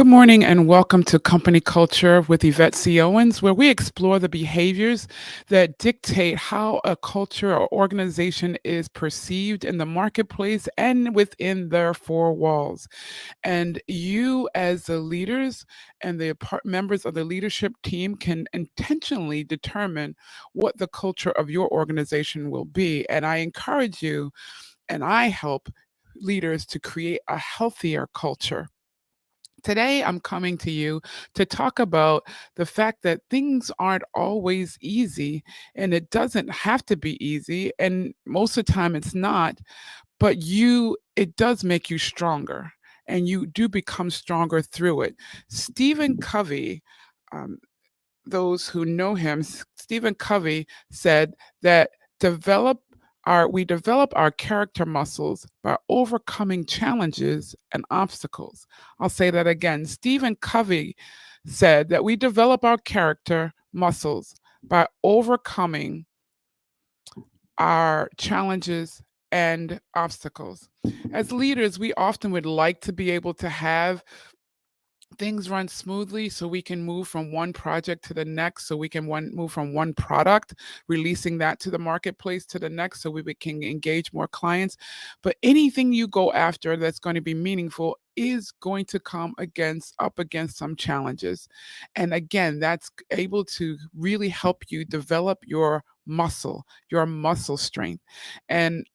Good morning and welcome to Company Culture with Yvette C. Owens, where we explore the behaviors that dictate how a culture or organization is perceived in the marketplace and within their four walls. And you, as the leaders and the members of the leadership team, can intentionally determine what the culture of your organization will be. And I encourage you and I help leaders to create a healthier culture. Today, I'm coming to you to talk about the fact that things aren't always easy and it doesn't have to be easy. And most of the time, it's not, but it does make you stronger and you do become stronger through it. Stephen Covey, um, those who know him, Stephen Covey said that we develop our character muscles by overcoming challenges and obstacles. I'll say that again. Stephen Covey said that we develop our character muscles by overcoming our challenges and obstacles. As leaders, we often would like to be able to have things run smoothly so we can move from one project to the next, so we can move from one product, releasing that to the marketplace to the next so we can engage more clients. But anything you go after that's going to be meaningful is going to come up against some challenges. And again, that's able to really help you develop your muscle strength. And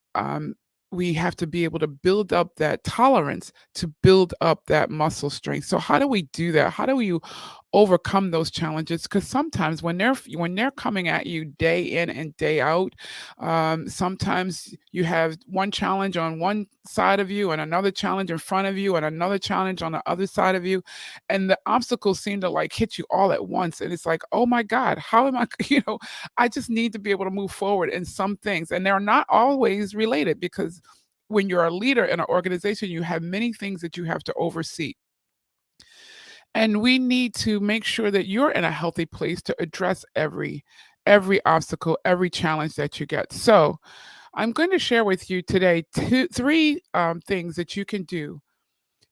we have to be able to build up that tolerance to build up that muscle strength. So how do we do that? How do we overcome those challenges? Because sometimes when they're coming at you day in and day out, sometimes you have one challenge on one side of you and another challenge in front of you and another challenge on the other side of you, and the obstacles seem to like hit you all at once. And it's like, oh my God, how am I? I just need to be able to move forward in some things, and they're not always related because when you're a leader in an organization, you have many things that you have to oversee. And we need to make sure that you're in a healthy place to address every obstacle, every challenge that you get. So, I'm going to share with you today three things that you can do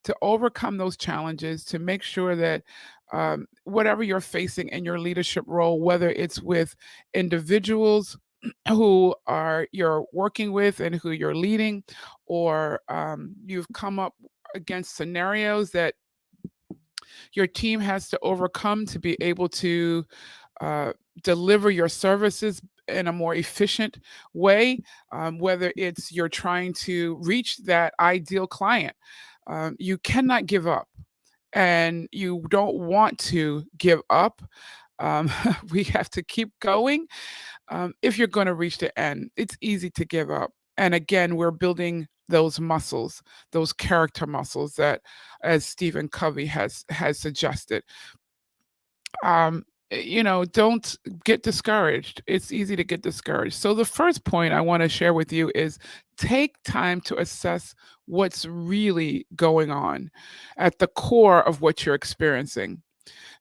to overcome those challenges, to make sure that whatever you're facing in your leadership role, whether it's with individuals who are you're working with and who you're leading, or you've come up against scenarios that your team has to overcome to be able to uh, deliver your services in a more efficient way, whether it's you're trying to reach that ideal client. You cannot give up and you don't want to give up. Um, we have to keep going if you're going to reach the end. It's easy to give up. And again, we're building those muscles, those character muscles that, as Stephen Covey has suggested. Don't get discouraged. It's easy to get discouraged. So the first point I want to share with you is take time to assess what's really going on at the core of what you're experiencing.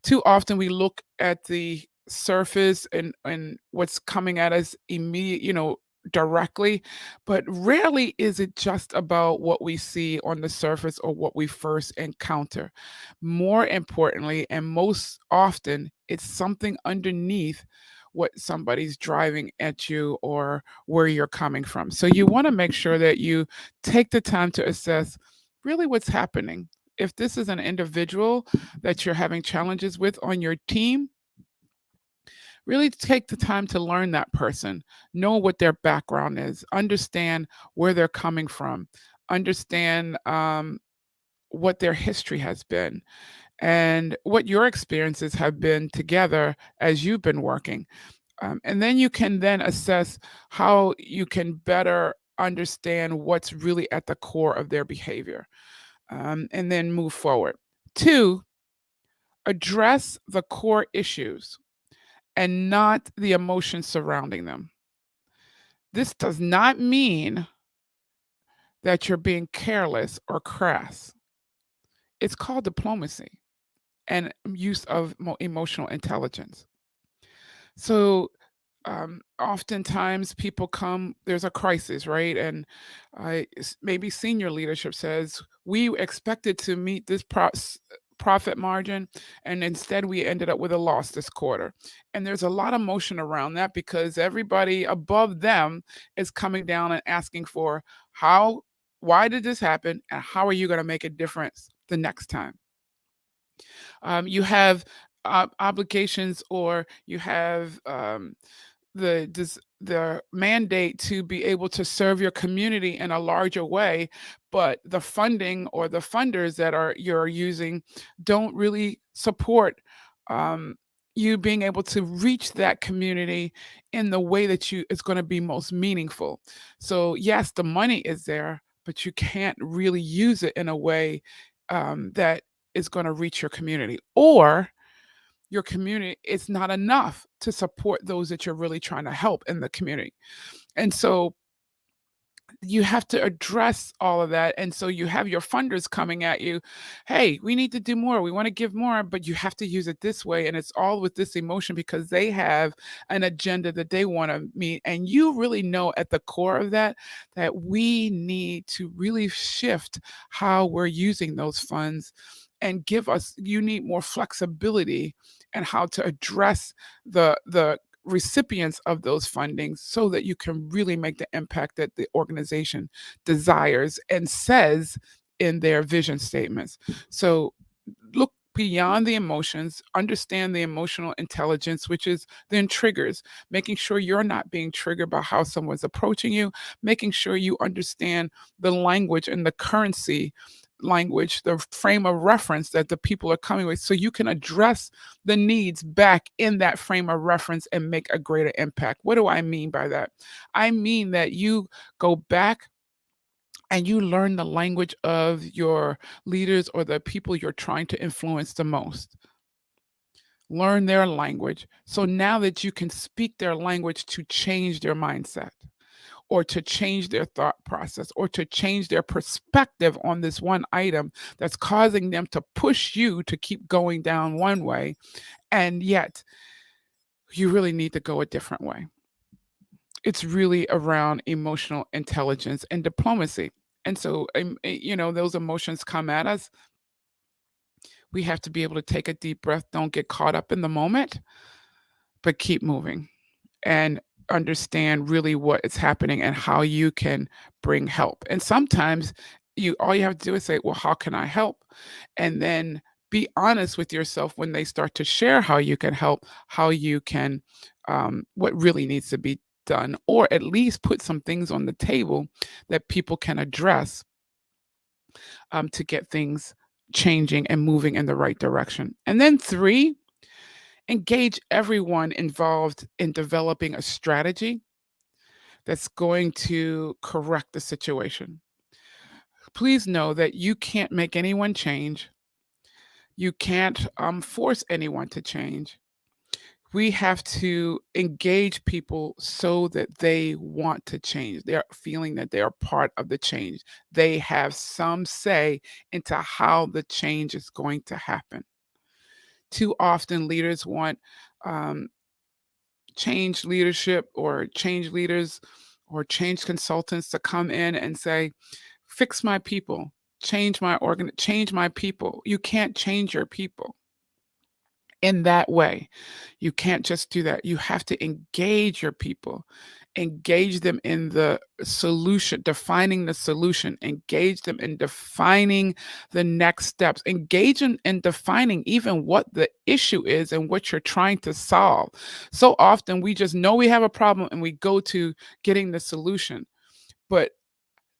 Too often we look at the surface and what's coming at us immediate, directly, but rarely is it just about what we see on the surface or what we first encounter. More importantly, and most often, it's something underneath what somebody's driving at you or where you're coming from. So you want to make sure that you take the time to assess really what's happening. If this is an individual that you're having challenges with on your team, really take the time to learn that person, know what their background is, understand where they're coming from, understand what their history has been, and what your experiences have been together as you've been working. And then you can then assess how you can better understand what's really at the core of their behavior, and then move forward. Two, address the core issues and not the emotions surrounding them. This does not mean that you're being careless or crass. It's called diplomacy and use of emotional intelligence. So, oftentimes people come, there's a crisis, right? And maybe senior leadership says, we expected to meet this profit margin, and instead we ended up with a loss this quarter. And there's a lot of motion around that because everybody above them is coming down and asking for how, why did this happen, and how are you going to make a difference the next time? You have obligations, or you have the mandate to be able to serve your community in a larger way, but the funding or the funders that are you're using don't really support um, you being able to reach that community in the way that you it's going to be most meaningful. So yes, the money is there, but you can't really use it in a way that is going to reach your community, or your community, it's not enough to support those that you're really trying to help in the community. And so you have to address all of that. And so you have your funders coming at you, hey, we need to do more. We want to give more, but you have to use it this way. And it's all with this emotion because they have an agenda that they want to meet. And you really know at the core of that, that we need to really shift how we're using those funds and you need more flexibility and how to address the recipients of those fundings so that you can really make the impact that the organization desires and says in their vision statements. So look beyond the emotions, understand the emotional intelligence, which is then triggers, making sure you're not being triggered by how someone's approaching you, making sure you understand the language and the currency language, the frame of reference that the people are coming with, so you can address the needs back in that frame of reference and make a greater impact. What do I mean by that? I mean that you go back and you learn the language of your leaders or the people you're trying to influence the most. Learn their language. So now that you can speak their language to change their mindset or to change their thought process or to change their perspective on this one item that's causing them to push you to keep going down one way. And yet, you really need to go a different way. It's really around emotional intelligence and diplomacy. And so, those emotions come at us. We have to be able to take a deep breath, don't get caught up in the moment, but keep moving and understand really what is happening and how you can bring help. And sometimes you all you have to do is say, "Well, how can I help?" And then be honest with yourself when they start to share how you can help, how you can what really needs to be done, or at least put some things on the table that people can address to get things changing and moving in the right direction. And then three, engage everyone involved in developing a strategy that's going to correct the situation. Please know that you can't make anyone change. You can't force anyone to change. We have to engage people so that they want to change. They're feeling that they are part of the change. They have some say into how the change is going to happen. Too often, leaders want um, change leadership or change leaders or change consultants to come in and say, fix my people, change my people. You can't change your people in that way. You can't just do that. You have to engage your people, engage them in the solution, defining the solution, engage them in defining the next steps, engage in defining even what the issue is and what you're trying to solve. So often we just know we have a problem and we go to getting the solution. But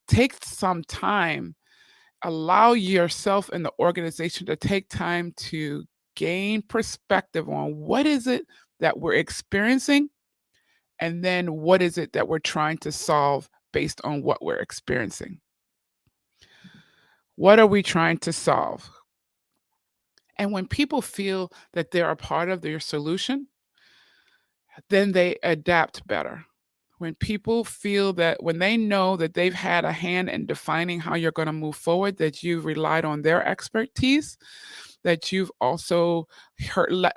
take some time, allow yourself and the organization to take time to gain perspective on what is it that we're experiencing, and then what is it that we're trying to solve based on what we're experiencing. What are we trying to solve? And when people feel that they're a part of their solution, then they adapt better. When people feel that, when they know that they've had a hand in defining how you're going to move forward, that you've relied on their expertise, that you've also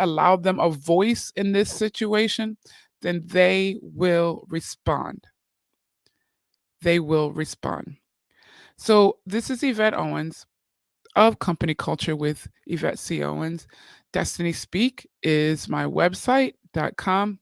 allowed them a voice in this situation, then they will respond. They will respond. So, this is Yvette Owens. of Company Culture with Yvette C. Owens. Destiny Speak is my website.com.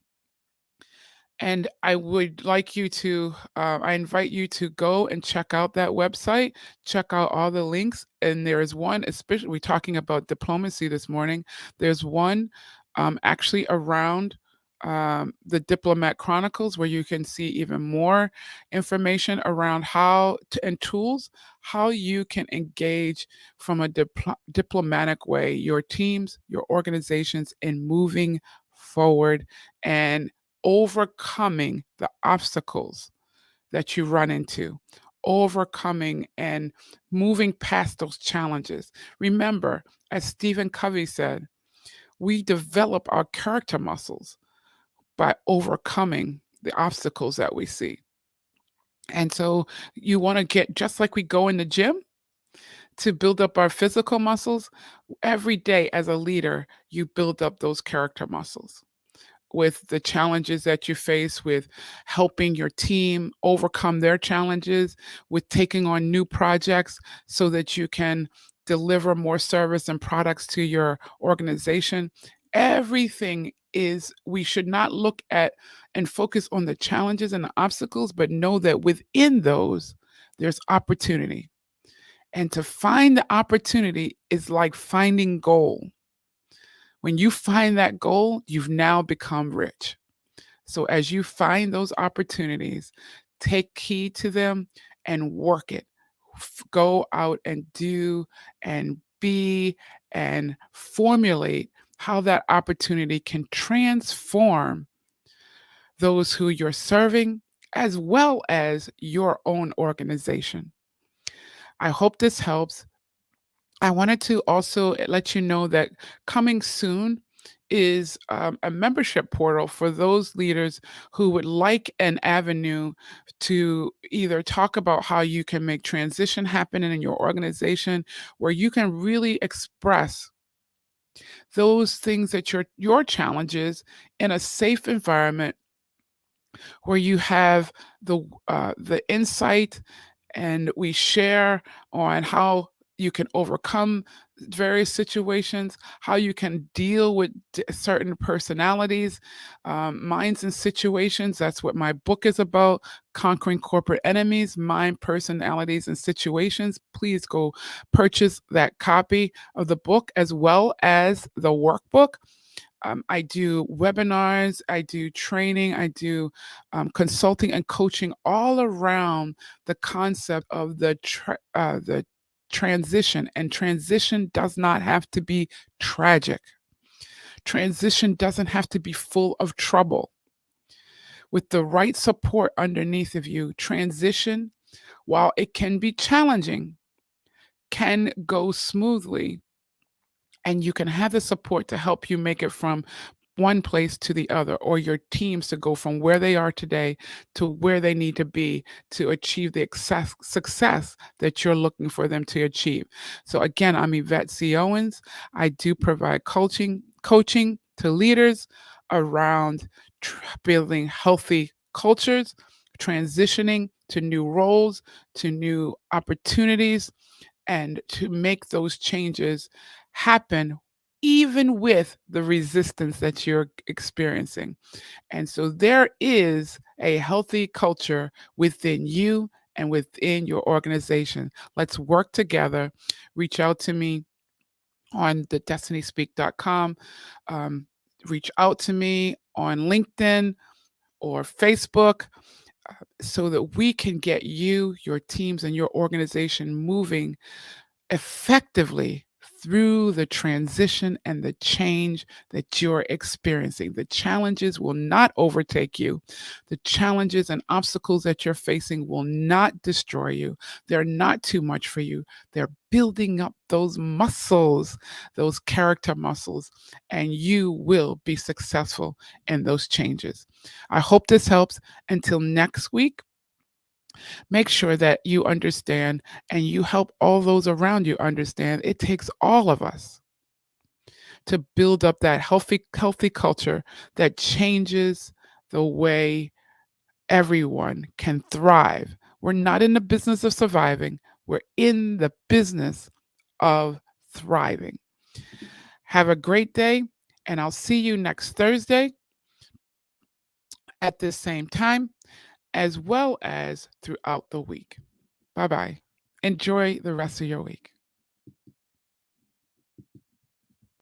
And I would like you to, I invite you to go and check out that website, check out all the links. And there is one, especially, we're talking about diplomacy this morning. There's one actually around the Diplomat Chronicles where you can see even more information around how to, and tools, how you can engage from a diplomatic way your teams, your organizations in moving forward and overcoming the obstacles that you run into, overcoming and moving past those challenges. Remember, as Stephen Covey said, we develop our character muscles by overcoming the obstacles that we see. And so you want to get, just like we go in the gym to build up our physical muscles, every day as a leader, you build up those character muscles with the challenges that you face, with helping your team overcome their challenges, with taking on new projects so that you can deliver more service and products to your organization. Everything is, we should not look at and focus on the challenges and the obstacles, but know that within those, there's opportunity. And to find the opportunity is like finding gold. When you find that goal, you've now become rich. So as you find those opportunities, take heed to them and work it. Go out and do and be and formulate how that opportunity can transform those who you're serving as well as your own organization. I hope this helps. I wanted to also let you know that coming soon is a membership portal for those leaders who would like an avenue to either talk about how you can make transition happen in your organization, where you can really express those things that your challenges in a safe environment where you have the insight and we share on how you can overcome various situations, how you can deal with certain personalities, minds, and situations. That's what my book is about, Conquering Corporate Enemies, Mind, Personalities, and Situations. Please go purchase that copy of the book as well as the workbook. I do webinars, I do training, I do consulting and coaching all around the concept of the transition. And transition does not have to be tragic. Transition doesn't have to be full of trouble. With the right support underneath of you, transition, while it can be challenging, can go smoothly, and you can have the support to help you make it from one place to the other, or your teams to go from where they are today to where they need to be to achieve the success that you're looking for them to achieve. So again, I'm Yvette C. Owens. I do provide coaching to leaders around building healthy cultures, transitioning to new roles, to new opportunities, and to make those changes happen even with the resistance that you're experiencing. And so there is a healthy culture within you and within your organization. Let's work together. Reach out to me on the destinyspeak.com. Reach out to me on LinkedIn or Facebook so that we can get you, your teams, and your organization moving effectively through the transition and the change that you're experiencing. The challenges will not overtake you. The challenges and obstacles that you're facing will not destroy you. They're not too much for you. They're building up those muscles, those character muscles, and you will be successful in those changes. I hope this helps. Until next week, make sure that you understand and you help all those around you understand it takes all of us to build up that healthy culture that changes the way everyone can thrive. We're not in the business of surviving. We're in the business of thriving. Have a great day, and I'll see you next Thursday at this same time, as well as throughout the week. Bye bye. Enjoy the rest of your week.